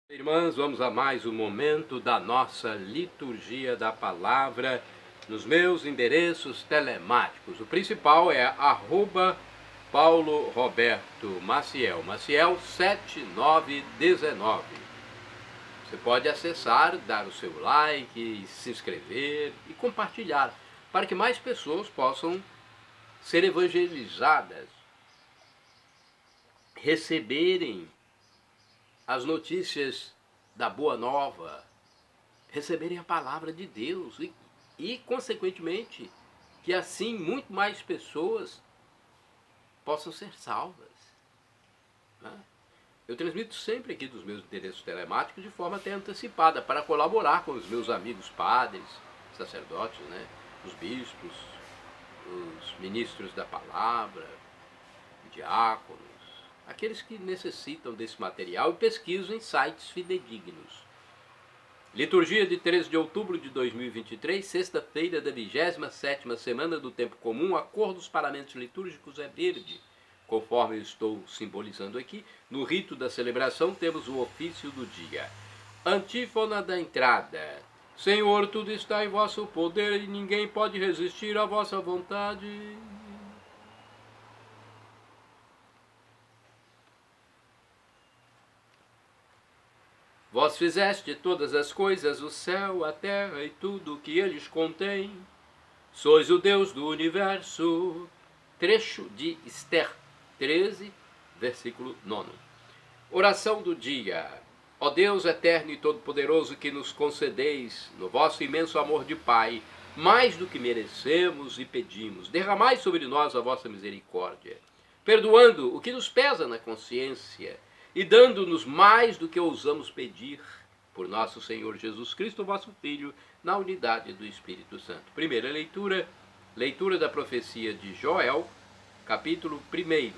Irmãs, vamos a mais um momento da nossa liturgia da palavra nos meus endereços telemáticos. O principal é @Paulo Roberto Maciel, Maciel 7919. Você pode acessar, dar o seu like, se inscrever e compartilhar, para que mais pessoas possam ser evangelizadas, receberem as notícias da Boa Nova, receberem a palavra de Deus e consequentemente, que assim muito mais pessoas possam ser salvas. Né? Eu transmito sempre aqui dos meus endereços telemáticos de forma até antecipada, para colaborar com os meus amigos padres, sacerdotes, né? Os bispos, os ministros da palavra, diáconos, aqueles que necessitam desse material e pesquisam em sites fidedignos. Liturgia de 13 de outubro de 2023, sexta-feira da 27ª semana do Tempo Comum. A cor dos paramentos litúrgicos é verde, conforme eu estou simbolizando aqui. No rito da celebração temos o ofício do dia. Antífona da entrada. Senhor, tudo está em vosso poder e ninguém pode resistir à vossa vontade. Vós fizeste todas as coisas, o céu, a terra e tudo o que eles contêm. Sois o Deus do universo. Trecho de Esther 13, versículo 9. Oração do dia. Ó Deus eterno e todo-poderoso, que nos concedeis, no vosso imenso amor de Pai, mais do que merecemos e pedimos, derramai sobre nós a vossa misericórdia, perdoando o que nos pesa na consciência, e dando-nos mais do que ousamos pedir, por nosso Senhor Jesus Cristo, vosso Filho, na unidade do Espírito Santo. Primeira leitura, leitura da profecia de Joel, capítulo 1,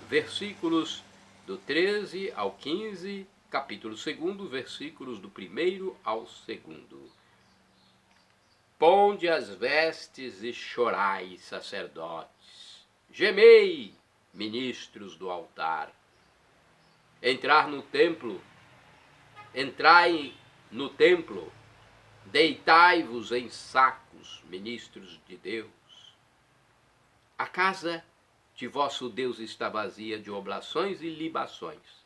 versículos do 13 ao 15, capítulo 2, versículos do 1 ao 2. Ponde as vestes e chorai, sacerdotes. Gemei, ministros do altar. Entrai no templo, deitai-vos em sacos, ministros de Deus. A casa de vosso Deus está vazia de oblações e libações.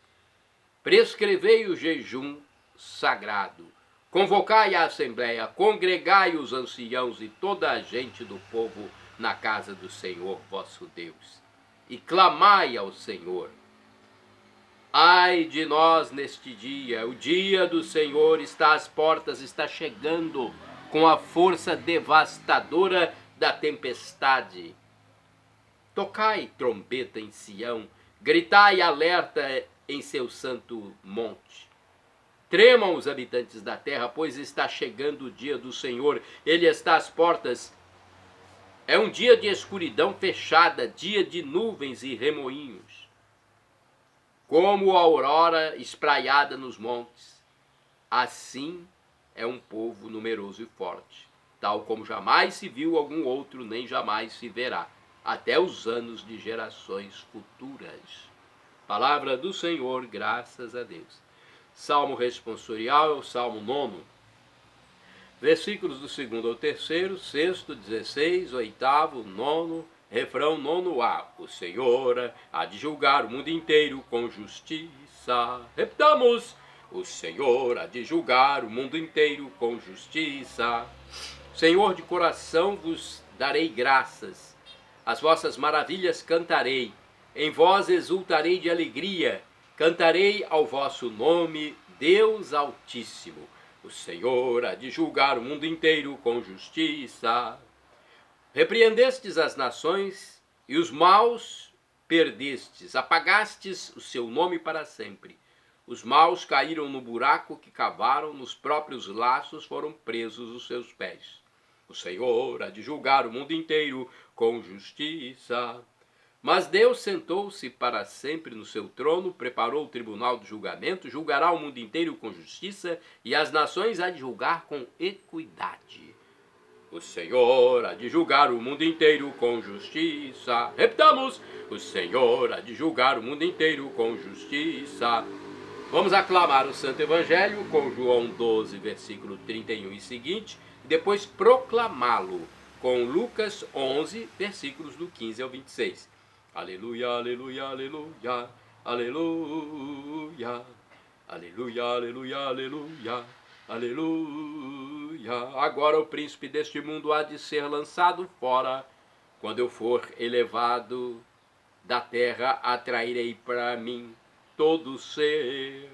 Prescrevei o jejum sagrado, convocai a assembleia, congregai os anciãos e toda a gente do povo na casa do Senhor vosso Deus, e clamai ao Senhor. Ai de nós neste dia, o dia do Senhor está às portas, está chegando com a força devastadora da tempestade. Tocai trombeta em Sião, gritai alerta em seu santo monte. Tremam os habitantes da terra, pois está chegando o dia do Senhor, ele está às portas. É um dia de escuridão fechada, dia de nuvens e remoinhos. Como a aurora espraiada nos montes, assim é um povo numeroso e forte, tal como jamais se viu algum outro, nem jamais se verá, até os anos de gerações futuras. Palavra do Senhor, graças a Deus. Salmo responsorial é o Salmo 9. Versículos do 2 ao 3, 6, 16, 8, 9, refrão 9a. O Senhor há de julgar o mundo inteiro com justiça. Repitamos. O Senhor há de julgar o mundo inteiro com justiça. Senhor, de coração vos darei graças. As vossas maravilhas cantarei. Em vós exultarei de alegria. Cantarei ao vosso nome, Deus Altíssimo. O Senhor há de julgar o mundo inteiro com justiça. Repreendestes as nações e os maus perdestes, apagastes o seu nome para sempre. Os maus caíram no buraco que cavaram, nos próprios laços foram presos os seus pés. O Senhor há de julgar o mundo inteiro com justiça. Mas Deus sentou-se para sempre no seu trono, preparou o tribunal do julgamento, julgará o mundo inteiro com justiça e as nações há de julgar com equidade. O Senhor há de julgar o mundo inteiro com justiça. Repitamos. O Senhor há de julgar o mundo inteiro com justiça. Vamos aclamar o Santo Evangelho com João 12, versículo 31 e seguinte, e depois proclamá-lo com Lucas 11, versículos do 15 ao 26. Aleluia, aleluia, aleluia, aleluia, aleluia, aleluia, aleluia, aleluia. Agora o príncipe deste mundo há de ser lançado fora. Quando eu for elevado da terra, atrairei para mim todo ser.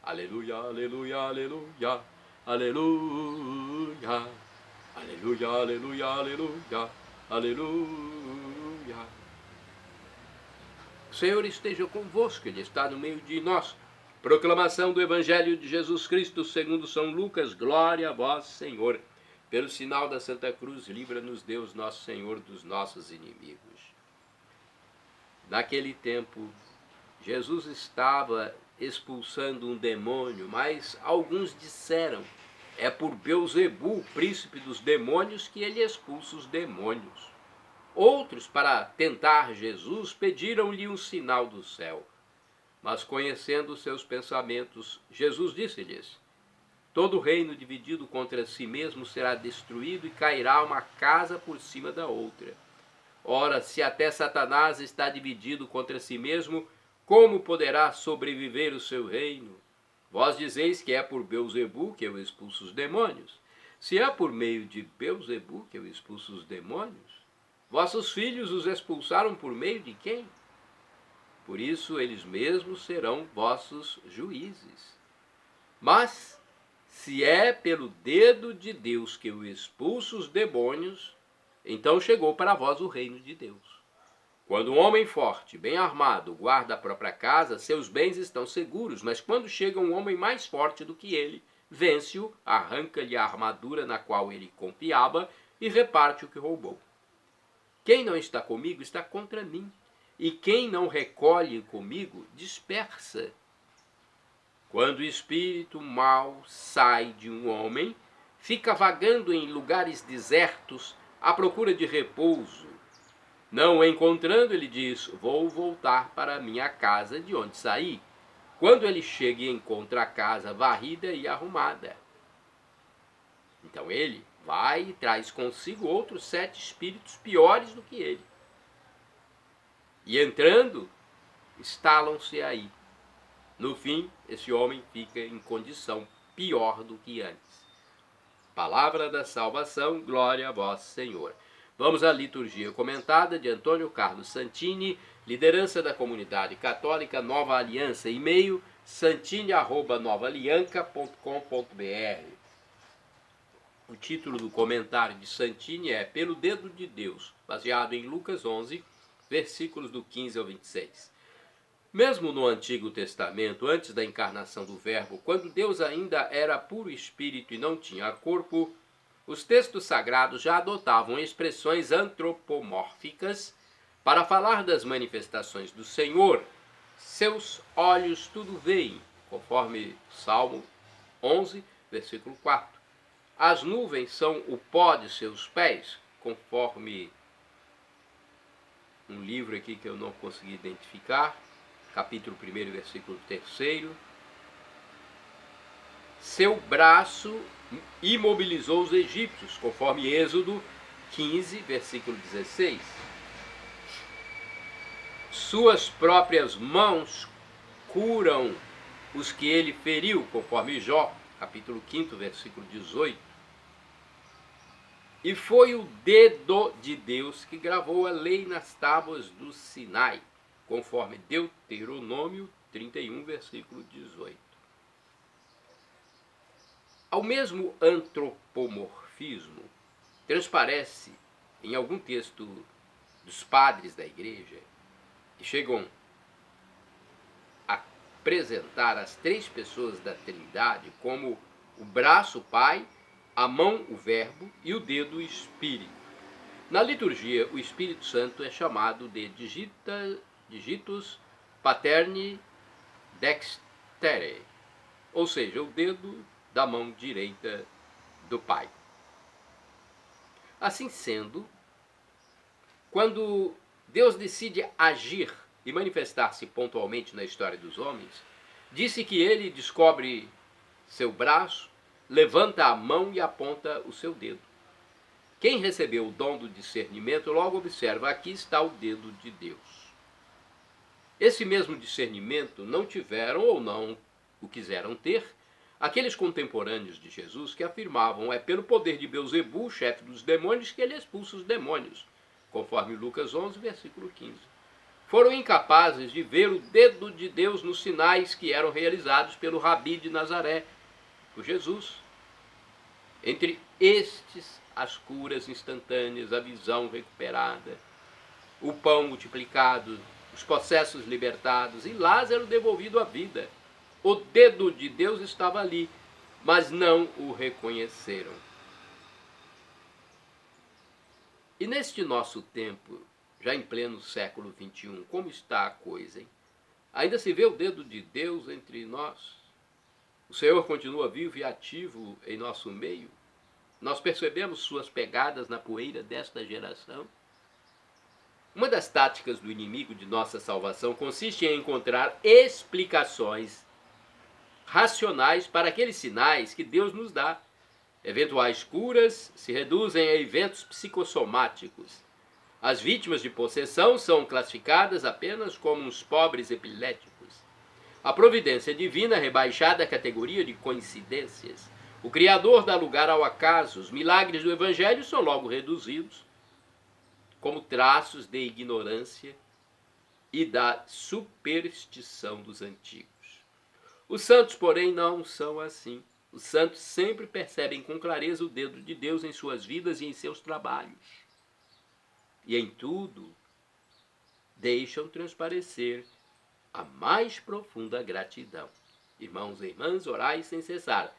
Aleluia, aleluia, aleluia, aleluia, aleluia, aleluia, aleluia, aleluia. O Senhor esteja convosco, Ele está no meio de nós. Proclamação do Evangelho de Jesus Cristo segundo São Lucas. Glória a vós, Senhor. Pelo sinal da Santa Cruz, livra-nos Deus nosso Senhor dos nossos inimigos. Naquele tempo, Jesus estava expulsando um demônio, mas alguns disseram: é por Beelzebu, príncipe dos demônios, que ele expulsa os demônios. Outros, para tentar Jesus, pediram-lhe um sinal do céu. Mas, conhecendo seus pensamentos, Jesus disse-lhes: todo reino dividido contra si mesmo será destruído e cairá uma casa por cima da outra. Ora, se até Satanás está dividido contra si mesmo, como poderá sobreviver o seu reino? Vós dizeis que é por Beelzebu que eu expulso os demônios. Se é por meio de Beelzebu que eu expulso os demônios, vossos filhos os expulsaram por meio de quem? Por isso eles mesmos serão vossos juízes. Mas, se é pelo dedo de Deus que eu expulso os demônios, então chegou para vós o reino de Deus. Quando um homem forte, bem armado, guarda a própria casa, seus bens estão seguros, mas quando chega um homem mais forte do que ele, vence-o, arranca-lhe a armadura na qual ele confiava e reparte o que roubou. Quem não está comigo está contra mim, e quem não recolhe comigo dispersa. Quando o espírito mau sai de um homem, fica vagando em lugares desertos à procura de repouso. Não o encontrando, ele diz: vou voltar para a minha casa de onde saí. Quando ele chega e encontra a casa varrida e arrumada, então ele vai e traz consigo outros 7 espíritos piores do que ele. E entrando, instalam-se aí. No fim, esse homem fica em condição pior do que antes. Palavra da salvação, glória a vós, Senhor. Vamos à liturgia comentada de Antônio Carlos Santini, liderança da comunidade católica Nova Aliança, e-mail santini@novaalianca.com.br. O título do comentário de Santini é Pelo Dedo de Deus, baseado em Lucas 11, versículos do 15 ao 26. Mesmo no Antigo Testamento, antes da encarnação do Verbo, quando Deus ainda era puro espírito e não tinha corpo, os textos sagrados já adotavam expressões antropomórficas para falar das manifestações do Senhor. Seus olhos tudo veem, conforme Salmo 11, versículo 4. As nuvens são o pó de seus pés, conforme um livro aqui que eu não consegui identificar, capítulo 1, versículo 3. Seu braço imobilizou os egípcios, conforme Êxodo 15, versículo 16. Suas próprias mãos curam os que ele feriu, conforme Jó, capítulo 5, versículo 18. E foi o dedo de Deus que gravou a lei nas tábuas do Sinai, conforme Deuteronômio 31, versículo 18. Ao mesmo antropomorfismo, transparece em algum texto dos padres da igreja, que chegam a apresentar as 3 pessoas da Trindade como o braço, o Pai, a mão, o Verbo, e o dedo, o Espírito. Na liturgia, o Espírito Santo é chamado de digitus paterni dextere, ou seja, o dedo da mão direita do Pai. Assim sendo, quando Deus decide agir e manifestar-se pontualmente na história dos homens, Disse que ele descobre seu braço, levanta a mão e aponta o seu dedo. Quem recebeu o dom do discernimento logo observa: aqui está o dedo de Deus. Esse mesmo discernimento não tiveram ou não o quiseram ter aqueles contemporâneos de Jesus que afirmavam: é pelo poder de Beelzebu, chefe dos demônios, que ele expulsa os demônios, conforme Lucas 11, versículo 15. Foram incapazes de ver o dedo de Deus nos sinais que eram realizados pelo Rabi de Nazaré, por Jesus. Entre estes, as curas instantâneas, a visão recuperada, o pão multiplicado, os possessos libertados e Lázaro devolvido à vida. O dedo de Deus estava ali, mas não o reconheceram. E neste nosso tempo, já em pleno século XXI, como está a coisa, hein? Ainda se vê o dedo de Deus entre nós? O Senhor continua vivo e ativo em nosso meio? Nós percebemos suas pegadas na poeira desta geração? Uma das táticas do inimigo de nossa salvação consiste em encontrar explicações racionais para aqueles sinais que Deus nos dá. Eventuais curas se reduzem a eventos psicossomáticos. As vítimas de possessão são classificadas apenas como uns pobres epiléticos. A providência divina é rebaixada à categoria de coincidências. O Criador dá lugar ao acaso. Os milagres do Evangelho são logo reduzidos como traços de ignorância e da superstição dos antigos. Os santos, porém, não são assim. Os santos sempre percebem com clareza o dedo de Deus em suas vidas e em seus trabalhos. E em tudo deixam transparecer a mais profunda gratidão. Irmãos e irmãs, orai sem cessar.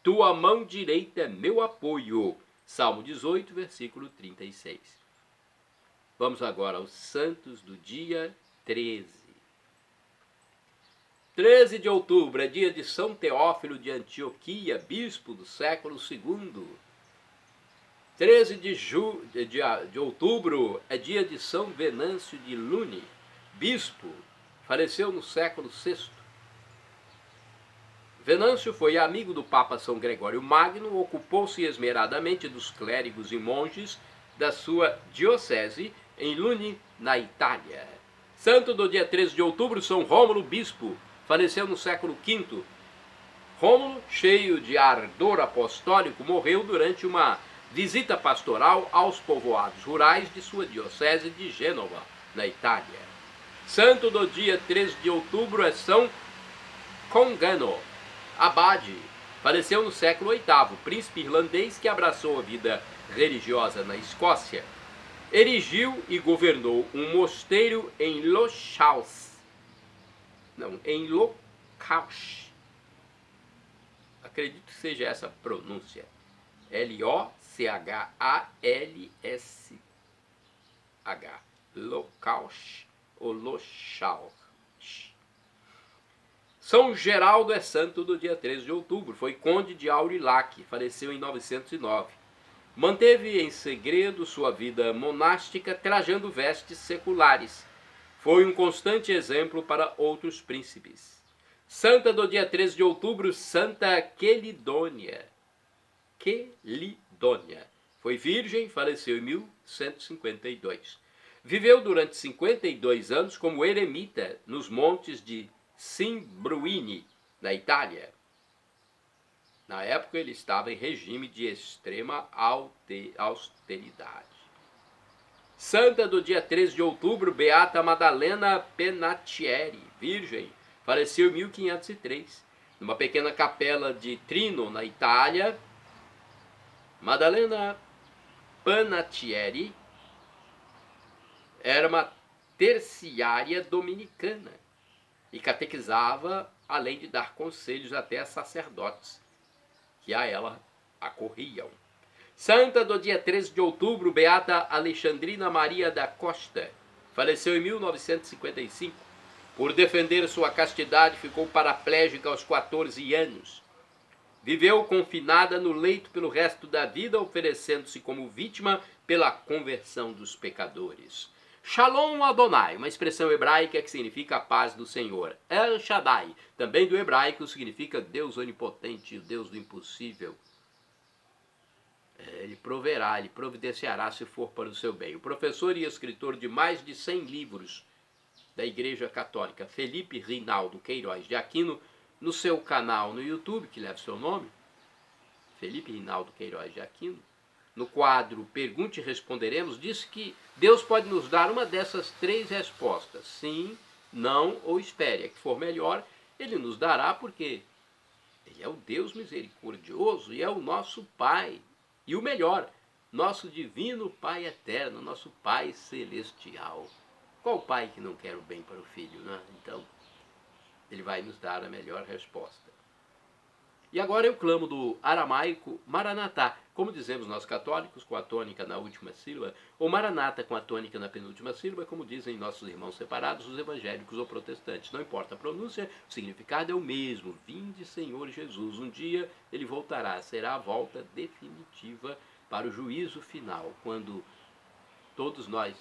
Tua mão direita é meu apoio. Salmo 18, versículo 36. Vamos agora aos santos do dia 13. 13 de outubro é dia de São Teófilo de Antioquia, bispo do século II. 13 de outubro é dia de São Venâncio de Luni, bispo, faleceu no século VI. Venâncio foi amigo do Papa São Gregório Magno, ocupou-se esmeradamente dos clérigos e monges da sua diocese em Luni, na Itália. Santo do dia 13 de outubro, São Rômulo, bispo, faleceu no século V. Rômulo, cheio de ardor apostólico, morreu durante uma visita pastoral aos povoados rurais de sua diocese de Gênova, na Itália. Santo do dia 13 de outubro é São Congano, abade, faleceu no século VIII, príncipe irlandês que abraçou a vida religiosa na Escócia. Erigiu e governou um mosteiro em Lochaus. Acredito que seja essa a pronúncia. L-O-C-H-A-L-S-H. Lochaus ou Lochaus. São Geraldo é santo do dia 13 de outubro. Foi conde de Aurillac, faleceu em 909. Manteve em segredo sua vida monástica, trajando vestes seculares. Foi um constante exemplo para outros príncipes. Santa do dia 13 de outubro, Santa Quelidônia. Foi virgem, faleceu em 1152. Viveu durante 52 anos como eremita nos montes de Simbruini, na Itália. Na época ele estava em regime de extrema austeridade. Santa do dia 13 de outubro, Beata Madalena Penatieri, virgem, faleceu em 1503. Numa pequena capela de Trino, na Itália, Madalena Penatieri era uma terciária dominicana e catequizava, além de dar conselhos até a sacerdotes que a ela acorriam. Santa do dia 13 de outubro, Beata Alexandrina Maria da Costa, faleceu em 1955. Por defender sua castidade, ficou paraplégica aos 14 anos. Viveu confinada no leito pelo resto da vida, oferecendo-se como vítima pela conversão dos pecadores. Shalom Adonai, uma expressão hebraica que significa a paz do Senhor. El Shaddai, também do hebraico, significa Deus onipotente, o Deus do impossível. Ele proverá, ele providenciará se for para o seu bem. O professor e escritor de mais de 100 livros da Igreja Católica, Felipe Rinaldo Queiroz de Aquino, no seu canal no YouTube, que leva seu nome, Felipe Rinaldo Queiroz de Aquino, no quadro Pergunte e Responderemos, disse que Deus pode nos dar uma dessas 3 respostas: sim, não ou espere. A que for melhor, Ele nos dará, porque Ele é o Deus misericordioso e é o nosso Pai. E o melhor, nosso divino Pai eterno, nosso Pai celestial. Qual pai que não quer o bem para o filho, né? Então, Ele vai nos dar a melhor resposta. E agora eu clamo do aramaico Maranatá, como dizemos nós católicos, com a tônica na última sílaba, ou Maranata com a tônica na penúltima sílaba, como dizem nossos irmãos separados, os evangélicos ou protestantes. Não importa a pronúncia, o significado é o mesmo. Vinde, Senhor Jesus. Um dia Ele voltará, será a volta definitiva para o juízo final, quando todos nós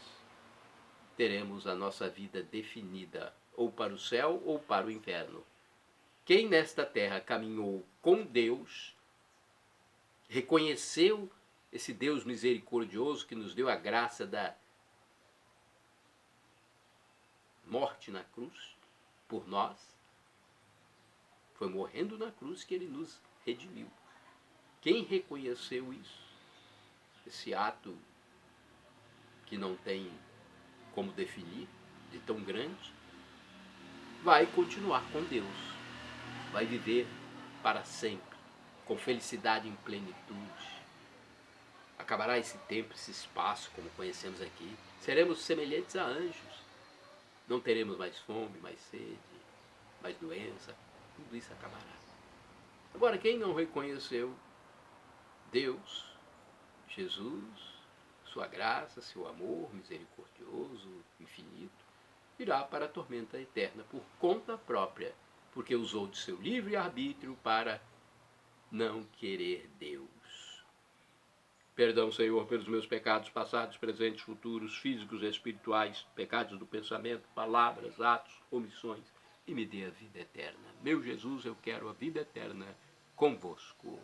teremos a nossa vida definida, ou para o céu ou para o inferno. Quem nesta terra caminhou com Deus, reconheceu esse Deus misericordioso que nos deu a graça da morte na cruz por nós, foi morrendo na cruz que Ele nos redimiu. Quem reconheceu isso, esse ato que não tem como definir, de tão grande, vai continuar com Deus. Vai viver para sempre, com felicidade em plenitude. Acabará esse tempo, esse espaço, como conhecemos aqui. Seremos semelhantes a anjos. Não teremos mais fome, mais sede, mais doença. Tudo isso acabará. Agora, quem não reconheceu Deus, Jesus, sua graça, seu amor misericordioso, infinito, irá para a tormenta eterna por conta própria, porque usou de seu livre-arbítrio para não querer Deus. Perdão, Senhor, pelos meus pecados passados, presentes, futuros, físicos e espirituais, pecados do pensamento, palavras, atos, omissões, e me dê a vida eterna. Meu Jesus, eu quero a vida eterna convosco.